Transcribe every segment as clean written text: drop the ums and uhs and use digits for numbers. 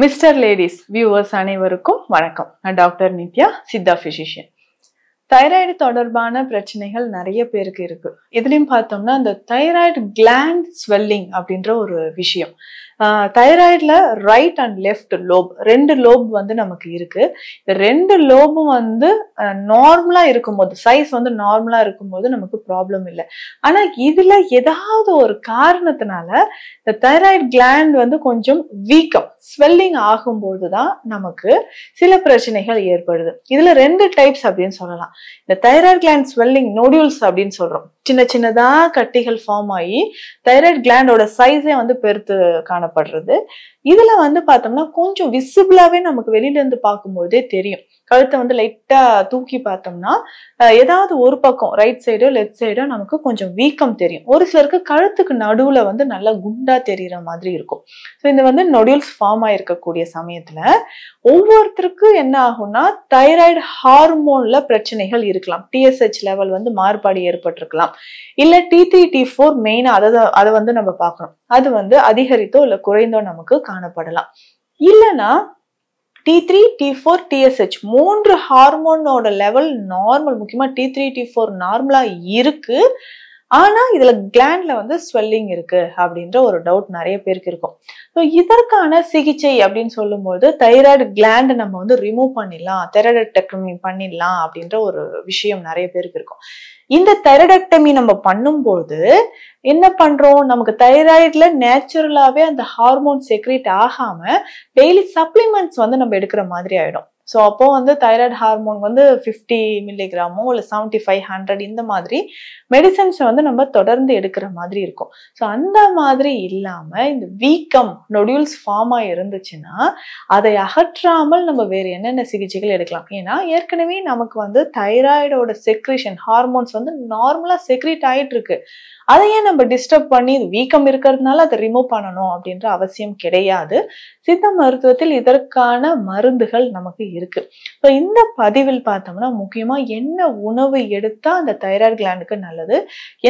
Mister ladies viewers அனைவருக்கும் வணக்கம். நான் doctor Nithya, Siddha physician. Thyroid தொடர்பான பிரச்சனைகள் நிறைய பேருக்கு இருக்கு. இதுலயும் பார்த்தோம்னா அந்த தைராய்டு கிளாண்ட் ஸ்வெல்லிங் அப்படின்ற ஒரு விஷயம். தைராய்டுல ரைட் அண்ட் லெஃப்ட் லோப், ரெண்டு லோப் வந்து நமக்கு இருக்கு. இந்த ரெண்டு லோபும் வந்து நார்மலா இருக்கும்போது, சைஸ் வந்து நார்மலா இருக்கும்போது நமக்கு ப்ராப்ளம் இல்லை. ஆனா இதுல ஏதாவது ஒரு காரணத்தினால இந்த தைராய்டு கிளாண்ட் வந்து கொஞ்சம் வீக்கம், ஸ்வெல்லிங் ஆகும்போதுதான் நமக்கு சில பிரச்சனைகள் ஏற்படுது. இதுல ரெண்டு டைப்ஸ் அப்படின்னு சொல்லலாம். இந்த தைராய்டு கிளாண்ட் ஸ்வெல்லிங் நோடியூல்ஸ் அப்படின்னு சொல்றோம். சின்ன சின்னதா கட்டிகள் ஃபார்ம் ஆகி தைராய்டு கிளாண்டோட சைஸே வந்து பெருத்து காணப்படுறது. இதுல வந்து பார்த்தோம்னா கொஞ்சம் விசிபிளாவே நமக்கு வெளியில இருந்து பார்க்கும்போதே தெரியும். கழுத்தை வந்து லைட்டா தூக்கி பார்த்தோம்னா ஏதாவது ஒரு பக்கம் ரைட் சைடோ லெஃப்ட் சைடோ நமக்கு கொஞ்சம் வீக்கம் தெரியும். ஒரு சிலருக்கு கழுத்துக்கு நடுவுல வந்து நல்லா குண்டா தெரியுற மாதிரி இருக்கும். ஸோ இந்த வந்து நொடியூல்ஸ் ஃபார்ம் ஆயிருக்கக்கூடிய சமயத்துல ஒவ்வொருத்தருக்கும் என்ன ஆகும்னா தைராய்டு ஹார்மோன்ல பிரச்சனைகள் இருக்கலாம். TSH லெவல் வந்து மாறுபாடு ஏற்பட்டிருக்கலாம். இல்ல T3 T4 மெயினா அதை வந்து நம்ம பார்க்கணும். அது வந்து அதிகரித்தோ இல்ல குறைந்தோ நமக்கு காணப்படலாம். இல்லைன்னா T3 T4 TSH மூன்று ஹார்மோனோட லெவல் நார்மல், முக்கியமா T3 T4 நார்மலா இருக்கு. ஆனா இதுல கிளாண்ட்ல வந்து ஸ்வெல்லிங் இருக்கு அப்படின்ற ஒரு டவுட் நிறைய பேருக்கு இருக்கும். ஸோ இதற்கான சிகிச்சை அப்படின்னு சொல்லும்போது தைராய்டு கிளாண்ட் நம்ம வந்து ரிமூவ் பண்ணிடலாம், தைராய்டெக்டமி பண்ணிடலாம் அப்படின்ற ஒரு விஷயம் நிறைய பேருக்கு இருக்கும். இந்த தைராய்டெக்டமி நம்ம பண்ணும்போது என்ன பண்றோம், நமக்கு தைராய்டுல நேச்சுரலாவே அந்த ஹார்மோன் செக்ரேட் ஆகாம டெய்லி சப்ளிமெண்ட்ஸ் வந்து நம்ம எடுக்கிற மாதிரி ஆயிடும். ஸோ அப்போ வந்து தைராய்டு ஹார்மோன் வந்து 50 மில்லிகிராமோ இல்லை 75, 100 இந்த மாதிரி மெடிசன்ஸை வந்து நம்ம தொடர்ந்து எடுக்கிற மாதிரி இருக்கும். ஸோ அந்த மாதிரி இல்லாம இந்த வீக்கம் நொடியூல்ஸ் ஃபார்ம் ஆகி இருந்துச்சுன்னா அதை அகற்றாமல் நம்ம வேற என்னென்ன சிகிச்சைகள் எடுக்கலாம். ஏன்னா ஏற்கனவே நமக்கு வந்து தைராய்டோட செக்ரேஷன் ஹார்மோன்ஸ் வந்து நார்மலா செக்ரேட் ஆயிட்டு இருக்கு. அதையே நம்ம டிஸ்டர்ப் பண்ணி இது வீக்கம் இருக்கிறதுனால அதை ரிமூவ் பண்ணணும் அப்படின்ற அவசியம் கிடையாது. சித்த மருத்துவத்தில் இதற்கான மருந்துகள் நமக்கு இருக்கு. ஸோ இந்த பதிவில் பார்த்தோம்னா முக்கியமா என்ன உணவு எடுத்தா அந்த தைராய்டு கிளாண்டுக்கு நல்லது,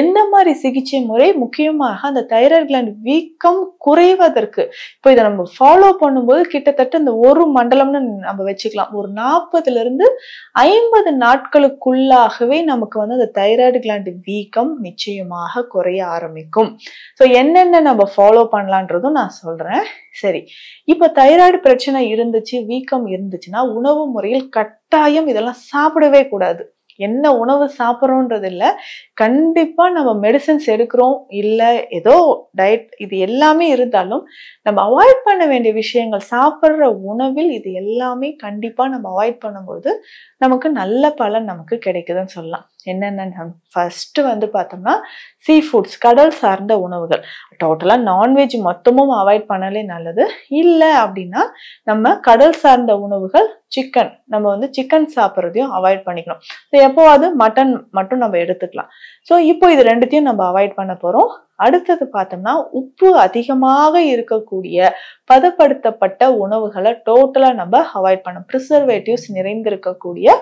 எந்த மாதிரி சிகிச்சை முறை, முக்கியமாக அந்த தைராய்டு கிளாண்ட் வீக்கம் குறைவதற்கு இப்போ இதை நம்ம ஃபாலோ பண்ணும்போது கிட்டத்தட்ட இந்த ஒரு மண்டலம்னு நம்ம வச்சுக்கலாம். ஒரு 40 to 50 நாட்களுக்குள்ளாகவே நமக்கு வந்து அந்த தைராய்டு கிளாண்ட் வீக்கம் நிச்சயமாக குறைய ஆரம்பிக்கும். ஸோ என்னென்ன நம்ம ஃபாலோ பண்ணலான்றதும் நான் சொல்றேன். சரி, இப்ப தைராய்டு பிரச்சனை இருந்துச்சு, வீக்கம் இருந்துச்சுன்னா உணவு முறையில் கட்டாயம் இதெல்லாம் சாப்பிடவே கூடாது. என்ன உணவு சாப்பிட்றோன்றது இல்லை, கண்டிப்பா நம்ம மெடிசன்ஸ் எடுக்கிறோம் இல்ல ஏதோ டயட், இது எல்லாமே இருந்தாலும் நம்ம அவாய்ட் பண்ண வேண்டிய விஷயங்கள், சாப்பிட்ற உணவில் இது எல்லாமே கண்டிப்பா நம்ம அவாய்ட் பண்ணும்போது நமக்கு நல்ல பலன் நமக்கு கிடைக்குதுன்னு சொல்லலாம். என்னென்ன ஃபர்ஸ்ட் வந்து பார்த்தோம்னா சீ ஃபுட்ஸ், கடல் சார்ந்த உணவுகள். டோட்டலா நான்வெஜ் மொத்தமும் அவாய்ட் பண்ணலே நல்லது. இல்லை அப்படின்னா நம்ம கடல் சார்ந்த உணவுகள், சிக்கன், நம்ம வந்து சிக்கன் சாப்பிட்றதையும் அவாய்ட் பண்ணிக்கணும். எப்போ அது மட்டன் மட்டும் நம்ம எடுத்துக்கலாம். ஸோ இப்போ இது ரெண்டுத்தையும் நம்ம அவாய்ட் பண்ண போறோம். அடுத்தது பார்த்தோம்னா உப்பு அதிகமாக இருக்கக்கூடிய பதப்படுத்தப்பட்ட உணவுகளை டோட்டலா நம்ம அவாய்ட் பண்ணணும். ப்ரிசர்வேட்டிவ்ஸ் நிறைந்திருக்கக்கூடிய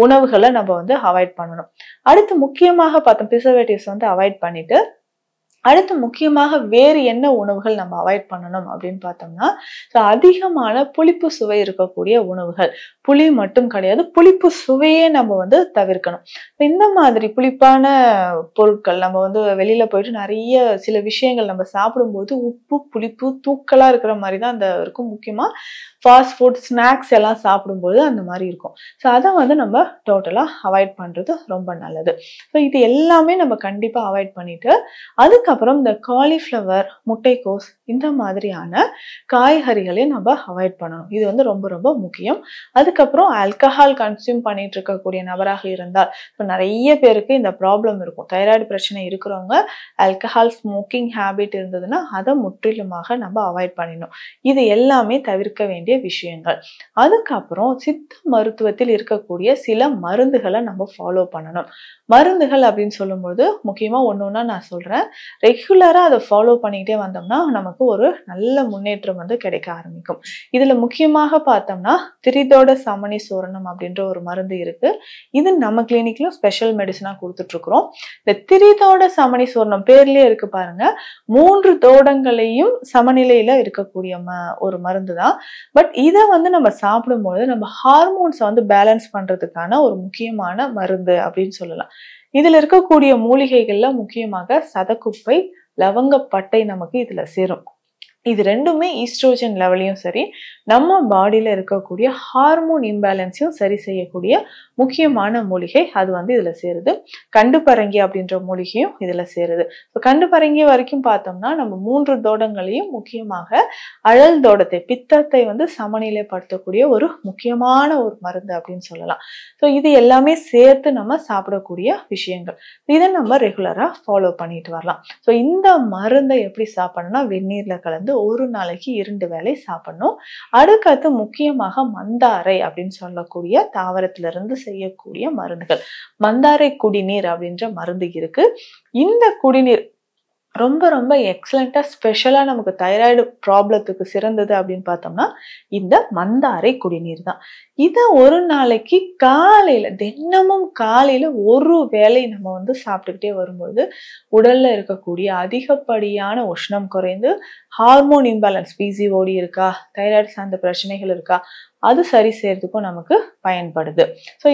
உணவுகளை நம்ம வந்து அவாய்ட் பண்ணணும். அடுத்து முக்கியமாக பார்த்தோம் ப்ரிசர்வேட்டிவ்ஸ் வந்து அவாய்ட் பண்ணிட்டு அடுத்து முக்கியமாக வேறு என்ன உணவுகள் நம்ம அவாய்ட் பண்ணணும் அப்படின்னு பார்த்தோம்னா அதிகமான புளிப்பு சுவை இருக்கக்கூடிய உணவுகள். புளி மட்டும் கிடையாது, புளிப்பு சுவையே நம்ம வந்து தவிர்க்கணும். இந்த மாதிரி புளிப்பான பொருட்கள் நம்ம வந்து வெளியில போயிட்டு நிறைய சில விஷயங்கள் நம்ம சாப்பிடும்போது உப்பு புளிப்பு தூக்கலா இருக்கிற மாதிரி தான் அந்த இருக்கும். முக்கியமா ஃபாஸ்ட் ஃபுட் ஸ்நாக்ஸ் எல்லாம் சாப்பிடும்போது அந்த மாதிரி இருக்கும். ஸோ அதை வந்து நம்ம டோட்டலா அவாய்ட் பண்றது ரொம்ப நல்லது. ஸோ இது எல்லாமே நம்ம கண்டிப்பா அவாய்ட் பண்ணிட்டு அதுக்கப்புறம் இந்த காலிஃப்ளவர், முட்டைக்கோஸ் இந்த மாதிரியான காய்கறிகளை நம்ம அவாய்ட் பண்ணணும். இது வந்து ரொம்ப ரொம்ப முக்கியம். அதுக்கப்புறம் ஆல்கஹால் கன்சியூம் பண்ணிட்டு இருக்கக்கூடிய நபராக இருந்தால், இப்போ நிறைய பேருக்கு இந்த ப்ராப்ளம் இருக்கும். தைராய்டு பிரச்சனை இருக்கிறவங்க ஆல்கஹால் ஸ்மோக்கிங் ஹேபிட் இருந்ததுன்னா அதை முற்றிலுமாக நம்ம அவாய்ட் பண்ணிடணும். இது எல்லாமே தவிர்க்க வேண்டிய விஷயங்கள். அதுக்கப்புறம் சித்த மருத்துவத்தில் இருக்கக்கூடிய சில மருந்துகளை நம்ம ஃபாலோ பண்ணணும். மருந்துகள் அப்படின்னு சொல்லும்போது முக்கியமா ஒன்னொன்னா நான் சொல்றேன். ரெகுலரா அதை ஃபாலோ பண்ணிக்கிட்டே வந்தோம்னா நமக்கு ஒரு நல்ல முன்னேற்றம் வந்து கிடைக்க ஆரம்பிக்கும். இதுல முக்கியமாக பார்த்தோம்னா திரிதோட சமனி சூரணம் அப்படின்ற ஒரு மருந்து இருக்கு. இது நம்ம கிளினிக்ல ஸ்பெஷல் மெடிசனா கொடுத்துட்டு இருக்கிறோம். இந்த திரிதோட சமனி சூரணம் பேர்லயே இருக்கு பாருங்க, 3 தோடங்களையும் சமநிலையில இருக்கக்கூடிய ஒரு மருந்து தான். பட் இதை வந்து நம்ம சாப்பிடும்போது நம்ம ஹார்மோன்ஸை வந்து பேலன்ஸ் பண்றதுக்கான ஒரு முக்கியமான மருந்து அப்படின்னு சொல்லலாம். இதுல இருக்கக்கூடிய மூலிகைகள்ல முக்கியமாக சதக்குப்பை, லவங்கப்பட்டை நமக்கு இதுல சேரும். இது ரெண்டுமே ஈஸ்ட்ரோஜன் லெவலையும் சரி, நம்ம பாடியில இருக்கக்கூடிய ஹார்மோன் இம்பேலன்ஸையும் சரி செய்யக்கூடிய முக்கியமான மூலிகை. அது வந்து இதுல சேருது. கண்டு பரங்கி அப்படின்ற மூலிகையும் இதுல சேருது. கண்டு பரங்கி வரைக்கும் பார்த்தோம்னா நம்ம 3 தோடங்களையும், முக்கியமாக அழல் தோடத்தை, பித்தத்தை வந்து சமநிலைப்படுத்தக்கூடிய ஒரு முக்கியமான ஒரு மருந்து அப்படின்னு சொல்லலாம். இது எல்லாமே சேர்த்து நம்ம சாப்பிடக்கூடிய விஷயங்கள். இதை நம்ம ரெகுலரா ஃபாலோ பண்ணிட்டு வரலாம். இந்த மருந்தை எப்படி சாப்பிடணும்னா வெந்நீர்ல கலந்து ஒரு நாளைக்கு 2 வேளை சாப்பிடணும். அடுத்து முக்கியமாக மந்தாரை அப்படின்னு சொல்லக்கூடிய தாவரத்திலிருந்து செய்யக்கூடிய மருந்துகள். மந்தாரை குடிநீர் அப்படின்ற மருந்து இருக்கு. இந்த குடிநீர் ரொம்ப ரொம்ப எக்ஸலண்டா ஸ்பெஷலா நமக்கு தைராய்டு ப்ராப்ளத்துக்கு சிறந்தது அப்படின்னு பார்த்தோம்னா இந்த மந்தாரை குடிநீர் தான். இதை ஒரு நாளைக்கு காலையில, தினமும் காலையில ஒரு வேளை நம்ம வந்து சாப்பிட்டுக்கிட்டே வரும்பொழுது உடல்ல இருக்கக்கூடிய அதிகப்படியான உஷ்ணம் குறைந்து ஹார்மோன் இம்பேலன்ஸ், பிசிஓடி இருக்கா, தைராய்டு சார்ந்த பிரச்சனைகள் இருக்கா, அது சரி செய்யறதுக்கும் நமக்கு பயன்படுது.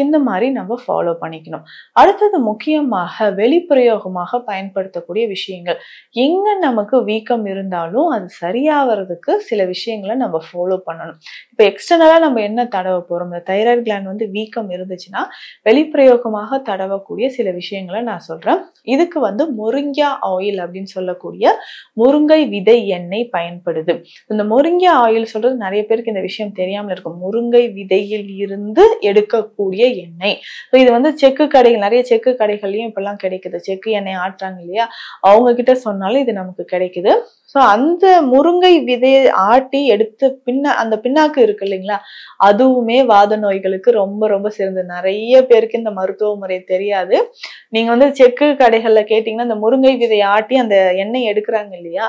இந்த மாதிரி நம்ம ஃபாலோ பண்ணிக்கணும். அடுத்தது முக்கியமாக வெளிப்பிரயோகமாக பயன்படுத்தக்கூடிய விஷயங்கள். எங்க நமக்கு வீக்கம் இருந்தாலும் அது சரியாகிறதுக்கு சில விஷயங்களை நம்ம ஃபாலோ பண்ணணும். இப்ப எக்ஸ்டர்னலா நம்ம என்ன தடவை போறோம், இந்த தைராய்டு கிளாண்ட் வந்து வீக்கம் இருந்துச்சுன்னா வெளிப்பிரயோகமாக தடவக்கூடிய சில விஷயங்களை நான் சொல்றேன். இதுக்கு வந்து முருங்கா ஆயில் அப்படின்னு சொல்லக்கூடிய முருங்கை விதை எண்ணெய் பயன்படுது. இந்த முருங்கா ஆயில் சொல்றது நிறைய பேருக்கு இந்த விஷயம் தெரியாமல் இருக்கும். முருங்கை விதையில் இருந்து எடுக்கக்கூடிய எண்ணெய். இது வந்து செக்கு கடைகள், நிறைய செக்கு கடைகள்லயும் இப்பெல்லாம் கிடைக்குது. செக்கு எண்ணெய் ஆட்டுறாங்க இல்லையா, அவங்க கிட்ட சொன்னாலும் இது நமக்கு கிடைக்குது. அந்த முருங்கை விதையை ஆட்டி எடுத்து அந்த பின்னாக்கு இருக்கு இல்லைங்களா, அதுவுமே வாத நோய்களுக்கு ரொம்ப ரொம்ப சிறந்தது. நிறைய பேருக்கு இந்த மருத்துவ முறை தெரியாது. நீங்க வந்து செக்கு கடைகள்ல கேட்டீங்கன்னா இந்த முருங்கை விதையை ஆட்டி அந்த எண்ணெய் எடுக்கிறாங்க இல்லையா,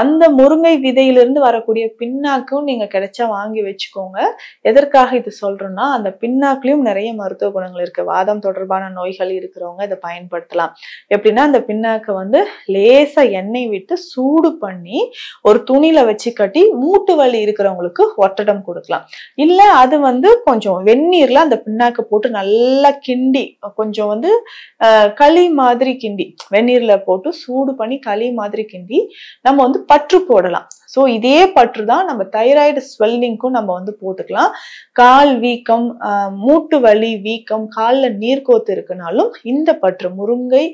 அந்த முருங்கை விதையிலிருந்து வரக்கூடிய பின்னாக்கும் நீங்க கிடைச்சா வாங்கி வச்சுக்கோங்க. எதற்காக இது சொல்றோம்னா, அந்த பின்னாக்குலயும் நிறைய மருத்துவ குணங்கள் இருக்கு. வாதம் தொடர்பான நோய்கள் இருக்கிறவங்க இதை பயன்படுத்தலாம். எப்படின்னா, அந்த பின்னாக்க வந்து லேசா எண்ணெய் விட்டு சூடு பண்ணி ஒரு துணியில வச்சு கட்டி மூட்டு வலி இருக்கிறவங்களுக்கு ஒத்தடம் கொடுக்கலாம். இல்ல அது வந்து கொஞ்சம் வெந்நீர்ல அந்த பின்னாக்க போட்டு நல்லா கிண்டி, கொஞ்சம் வந்து களி மாதிரி கிண்டி, வெந்நீர்ல போட்டு சூடு பண்ணி களி மாதிரி கிண்டி நம்ம வந்து பற்று போடலாம். இதே பற்று தான் நம்ம தைராய்டு ஸ்வெல்லிங்க்கும் நம்ம வந்து போட்டுக்கலாம். கால் வீக்கம், மூட்டு வலி, வீக்கம், கால்ல நீர்க்கோத்து இருக்குனாலும் இந்த பற்று, முருங்கை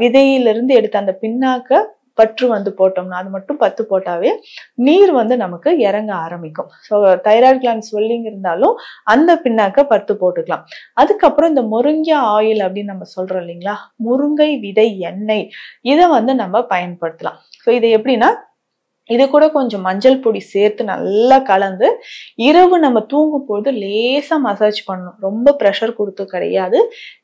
விதையிலிருந்து எடுத்த அந்த பின்னாக்க பற்று வந்து போட்டோம்னா, அது மட்டும் 10 போட்டாவே நீர் வந்து நமக்கு இறங்க ஆரம்பிக்கும். தைராய்டு கிளாண்ட் ஸ்வெல்லிங் இருந்தாலும் அந்த பின்னாக்க 10 போட்டுக்கலாம். அதுக்கப்புறம் இந்த முருங்கை ஆயில் அப்படின்னு நம்ம சொல்றோம் இல்லைங்களா, முருங்கை விதை எண்ணெய், இதை வந்து நம்ம பயன்படுத்தலாம். இது எப்படின்னா, இது கூட கொஞ்சம் மஞ்சள் பொடி சேர்த்து நல்லா கலந்து இரவு நம்ம தூங்கும் போது லேசா மசாஜ் பண்ணணும். ரொம்ப ப்ரெஷர் கொடுத்து கிடையாது.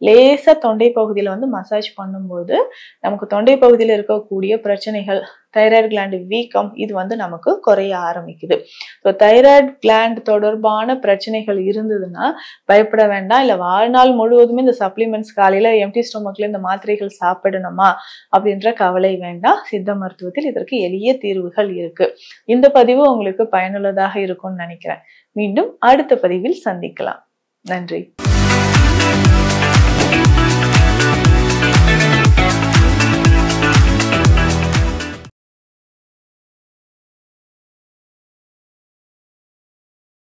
லேசா தொண்டை பகுதியில வந்து மசாஜ் பண்ணும்போது நமக்கு தொண்டை பகுதியில இருக்கக்கூடிய பிரச்சனைகள், தைராய்டு கிளாண்ட் வீக்கம், இது வந்து நமக்கு குறைய ஆரம்பிக்குது. தைராய்டு கிளாண்ட் தொடர்பான பிரச்சனைகள் இருந்ததுன்னா பயப்பட வேண்டாம். இல்ல வாழ்நாள் முழுவதுமே இந்த சப்ளிமெண்ட்ஸ், காலையில எம்டி ஸ்டொமக்ல இந்த மாத்திரைகள் சாப்பிடணுமா அப்படின்ற கவலை வேண்டாம். சித்த மருத்துவத்தில் இதற்கு எளிய தீர்வுகள் இருக்கு. இந்த பதிவு உங்களுக்கு பயனுள்ளதாக இருக்கும்னு நினைக்கிறேன். மீண்டும் அடுத்த பதிவில் சந்திக்கலாம். நன்றி.